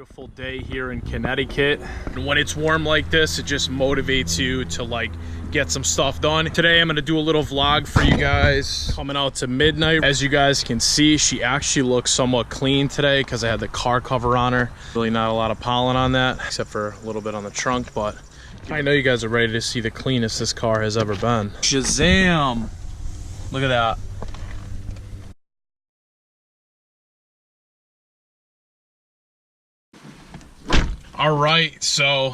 Beautiful day here in Connecticut. And when it's warm like this, it just motivates you to like get some stuff done. Today I'm gonna do a little vlog for you guys coming out to midnight. As you guys can see, she actually looks somewhat clean today because I had the car cover on her. Really not a lot of pollen on that, except for a little bit on the trunk, but I know you guys are ready to see the cleanest this car has ever been. Shazam! Look at that. All right, so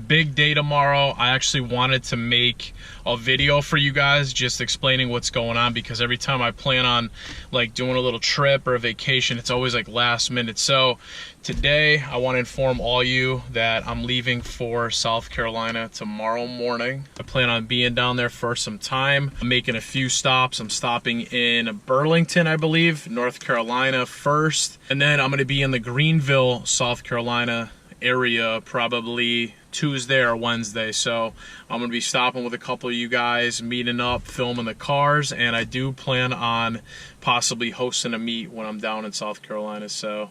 big day tomorrow. I actually wanted to make a video for you guys just explaining what's going on, because every time I plan on like doing a little trip or a vacation, it's always like last minute. So today I want to inform all you that I'm leaving for South Carolina tomorrow morning. I plan on being down there for some time. I'm making a few stops. I'm stopping in Burlington, I believe, North Carolina first, and then I'm going to be in the Greenville, South Carolina area probably Tuesday or Wednesday. So I'm gonna be stopping with a couple of you guys, meeting up, filming the cars, and I do plan on possibly hosting a meet when I'm down in South Carolina. So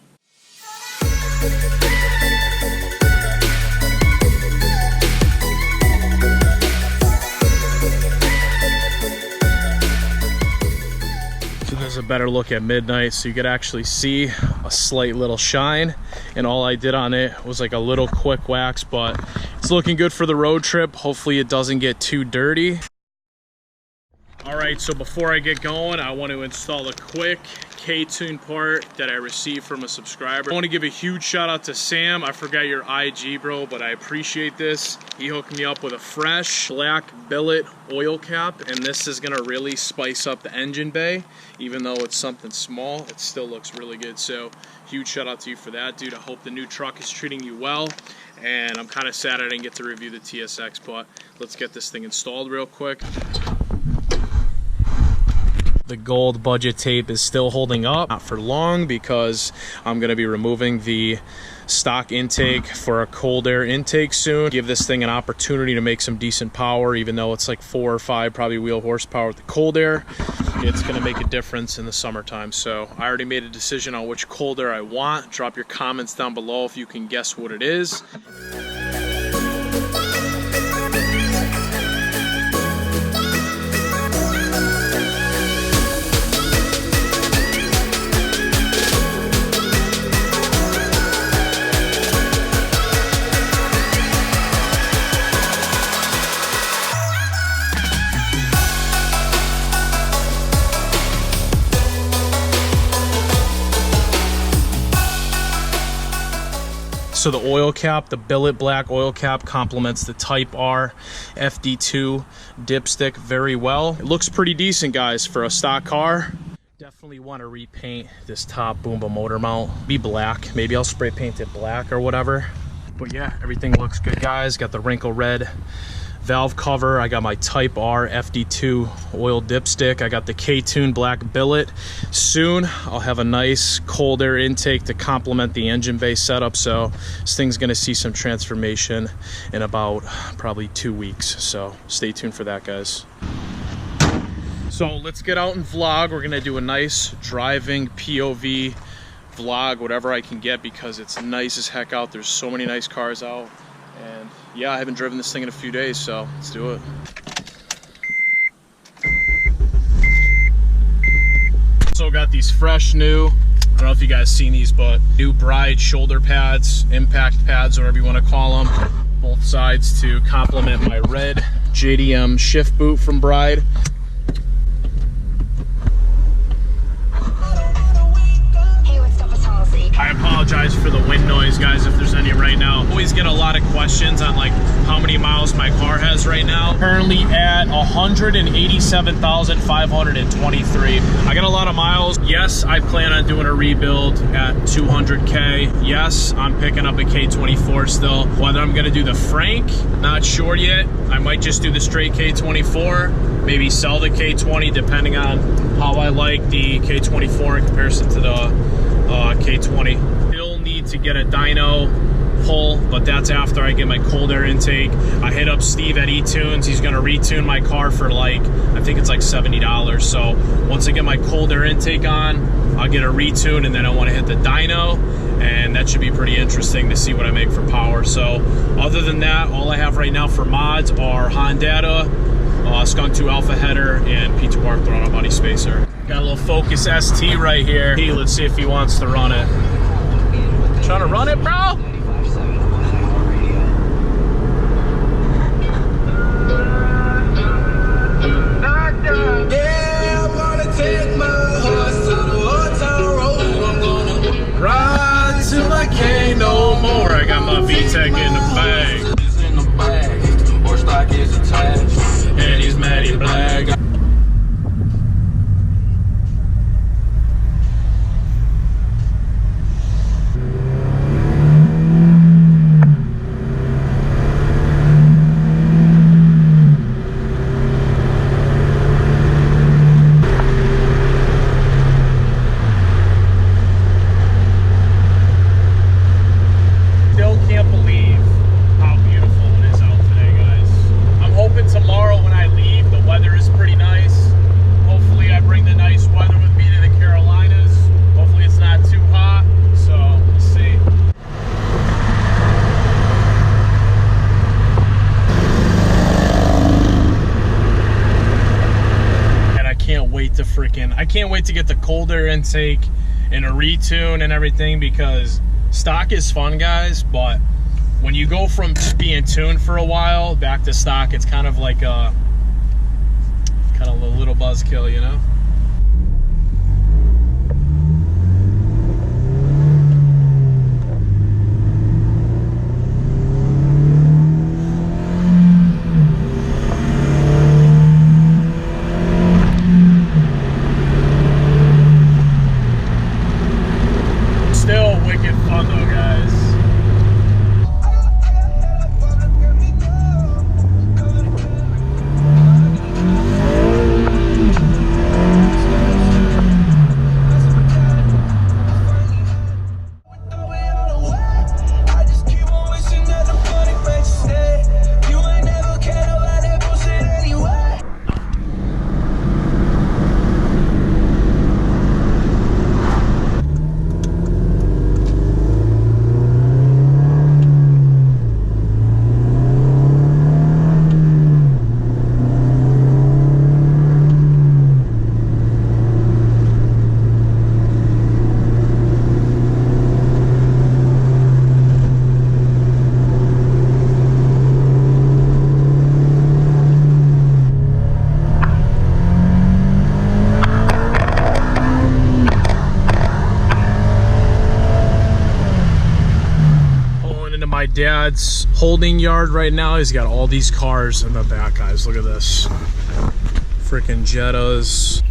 there's a better look at midnight, so you could actually see a slight little shine, and all I did on it was like a little quick wax, but it's looking good for the road trip. Hopefully it doesn't get too dirty. All right, so before I get going, I want to install a quick K-tune part that I received from a subscriber. I want to give a huge shout out to Sam. I forgot your IG, bro, but I appreciate this. He hooked me up with a fresh black billet oil cap, and this is gonna really spice up the engine bay. Even though it's something small, it still looks really good. So huge shout out to you for that, dude. I hope the new truck is treating you well. And I'm kind of sad I didn't get to review the TSX, but let's get this thing installed real quick. The gold budget tape is still holding up, not for long, because I'm going to be removing the stock intake for a cold air intake soon. Give this thing an opportunity to make some decent power, even though it's like 4 or 5 probably wheel horsepower with the cold air. It's going to make a difference in the summertime. So I already made a decision on which cold air I want. Drop your comments down below if you can guess what it is. So the oil cap, the billet black oil cap, complements the Type R FD2 dipstick very well. It looks pretty decent, guys, for a stock car. Definitely want to repaint this top Boomba motor mount. Be black. Maybe I'll spray paint it black or whatever. But yeah, everything looks good, guys. Got the wrinkle red valve cover. I got my Type R FD2 oil dipstick. I got the K-tune black billet. Soon I'll have a nice cold air intake to complement the engine bay setup. So this thing's gonna see some transformation in about probably 2 weeks. So stay tuned for that, guys. So let's get out and vlog. We're gonna do a nice driving POV vlog, whatever I can get, because it's nice as heck out. There's so many nice cars out. And yeah, I haven't driven this thing in a few days, so let's do it. So got these fresh new, I don't know if you guys seen these, but new Bride shoulder pads, impact pads, whatever you want to call them. Both sides to complement my red JDM shift boot from Bride. I apologize for the wind noise, guys, if there's any right now. Always get a lot of questions on like how many miles my car has right now. Currently at 187,523. I got a lot of miles. Yes, I plan on doing a rebuild at 200K. Yes, I'm picking up a K24 still. Whether I'm gonna do the Frank, not sure yet. I might just do the straight K24. Maybe sell the K20 depending on how I like the K24 in comparison to the K20. Still need to get a dyno pull, but that's after I get my cold air intake. I hit up Steve at eTunes. He's gonna retune my car for like, I think it's like $70. So once I get my cold air intake on, I'll get a retune, and then I wanna hit the dyno, and that should be pretty interesting to see what I make for power. So other than that, all I have right now for mods are Honda, Skunk 2 Alpha header, and P2 Bar throttle body spacer. Got a little Focus ST right here. Let's see if he wants to run it. Trying to run it, bro? Yeah, I'm gonna take my horse to the old town road. I'm gonna Ride till I can't no more. I got my VTEC in the bag. It's in the bag. Horse stock is attached. And he's Matty Black. I can't wait to get the cold air intake and a retune and everything, because stock is fun, guys, but when you go from just being tuned for a while back to stock, it's kind of like a little buzzkill, you know? My dad's holding yard right now. He's got all these cars in the back, guys. Look at this. Freaking Jettas.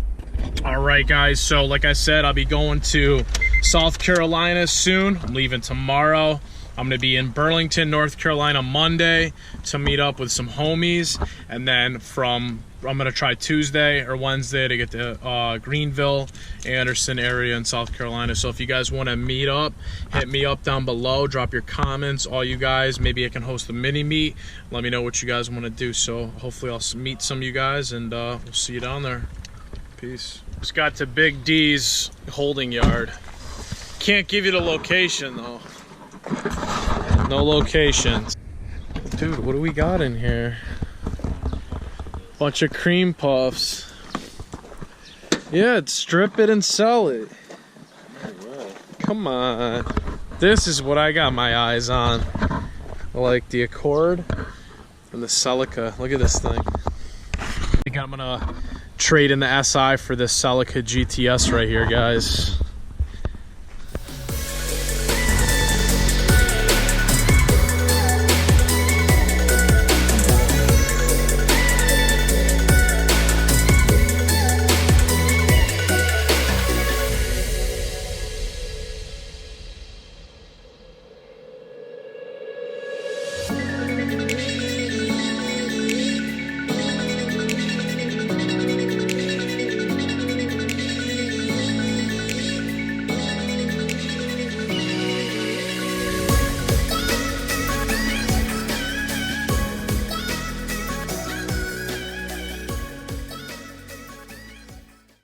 All right, guys. So like I said, I'll be going to South Carolina soon. I'm leaving tomorrow. I'm going to be in Burlington, North Carolina Monday to meet up with some homies. And then I'm going to try Tuesday or Wednesday to get to Greenville, Anderson area in South Carolina. So if you guys want to meet up, hit me up down below. Drop your comments, all you guys. Maybe I can host a mini meet. Let me know what you guys want to do. So hopefully I'll meet some of you guys, and we'll see you down there. Peace. Just got to Big D's holding yard. Can't give you the location though. No locations. Dude, what do we got in here? Bunch of cream puffs. Yeah, strip it and sell it. Come on. This is what I got my eyes on. I like the Accord and the Celica. Look at this thing. I think I'm gonna trade in the SI for this Celica GTS right here, guys.